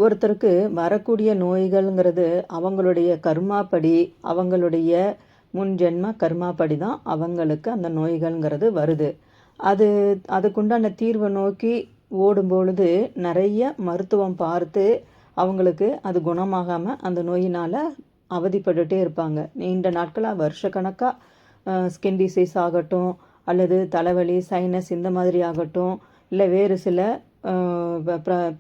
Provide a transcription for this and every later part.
ஒருத்தருக்கு வரக்கூடிய நோய்கள்ங்கிறது அவங்களுடைய கர்மாப்படி, அவங்களுடைய முன் ஜென்ம கர்மாப்படி தான் அவங்களுக்கு அந்த நோய்கள்ங்கிறது வருது. அது அதுக்குண்டான தீர்வை நோக்கி ஓடும்பொழுது நிறைய மருத்துவம் பார்த்து அவங்களுக்கு அது குணமாகாமல் அந்த நோயினால் அவதிப்பட்டுட்டே இருப்பாங்க. நீண்ட நாட்களாக வருஷக்கணக்காக ஸ்கின் டிசீஸ் ஆகட்டும், அல்லது தலைவலி, சைனஸ் இந்த மாதிரி ஆகட்டும், இல்லை வேறு சில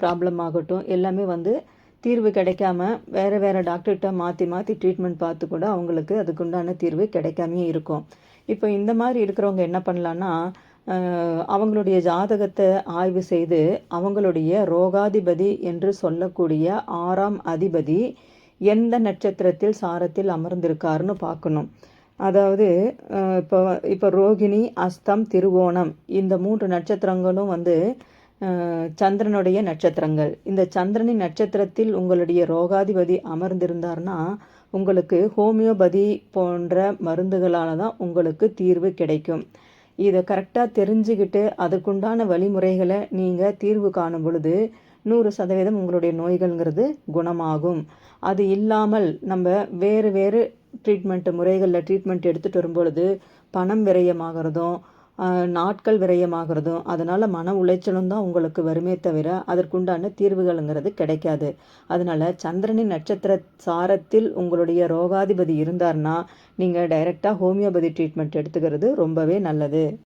ப்ராப்ளம் ஆகட்டும், எல்லாமே வந்து தீர்வு கிடைக்காம வேறு டாக்டர்கிட்ட மாற்றி மாற்றி ட்ரீட்மெண்ட் பார்த்து கூட அவங்களுக்கு அதுக்குண்டான தீர்வு கிடைக்காமே இருக்கும். இப்போ இந்த மாதிரி இருக்கிறவங்க என்ன பண்ணலான்னா, அவங்களுடைய ஜாதகத்தை ஆய்வு செய்து அவங்களுடைய ரோகாதிபதி என்று சொல்லக்கூடிய 6ஆம் அதிபதி எந்த நட்சத்திரத்தில் சாரத்தில் அமர்ந்திருக்காருன்னு பார்க்கணும். அதாவது இப்போ இப்போ ரோகிணி, அஸ்தம், திருவோணம் இந்த 3 நட்சத்திரங்களும் வந்து சந்திரனுடைய நட்சத்திரங்கள். இந்த சந்திரனின் நட்சத்திரத்தில் உங்களுடைய ரோகாதிபதி அமர்ந்திருந்தார்னா உங்களுக்கு ஹோமியோபதி போன்ற மருந்துகளால் தான் உங்களுக்கு தீர்வு கிடைக்கும். இதை கரெக்டாக தெரிஞ்சுக்கிட்டு அதுக்குண்டான வழிமுறைகளை நீங்கள் தீர்வு காணும் பொழுது 100% உங்களுடைய நோய்கள்ங்கிறது குணமாகும். அது இல்லாமல் நம்ம வேறு முறைகளில் ட்ரீட்மெண்ட் எடுத்துகிட்டு வரும்பொழுது பணம் விரயமாகிறதும் நாட்கள் விரயமாகிறதும் அதனால் மன உளைச்சலும் தான் உங்களுக்கு வருமே தவிர அதற்குண்டான தீர்வுகள்ங்கிறது கிடைக்காது. அதனால் சந்திரனின் நட்சத்திர சாரத்தில் உங்களுடைய ரோகாதிபதி இருந்தார்னா நீங்கள் டைரெக்டாக ஹோமியோபதி ட்ரீட்மெண்ட் எடுத்துக்கிறது ரொம்பவே நல்லது.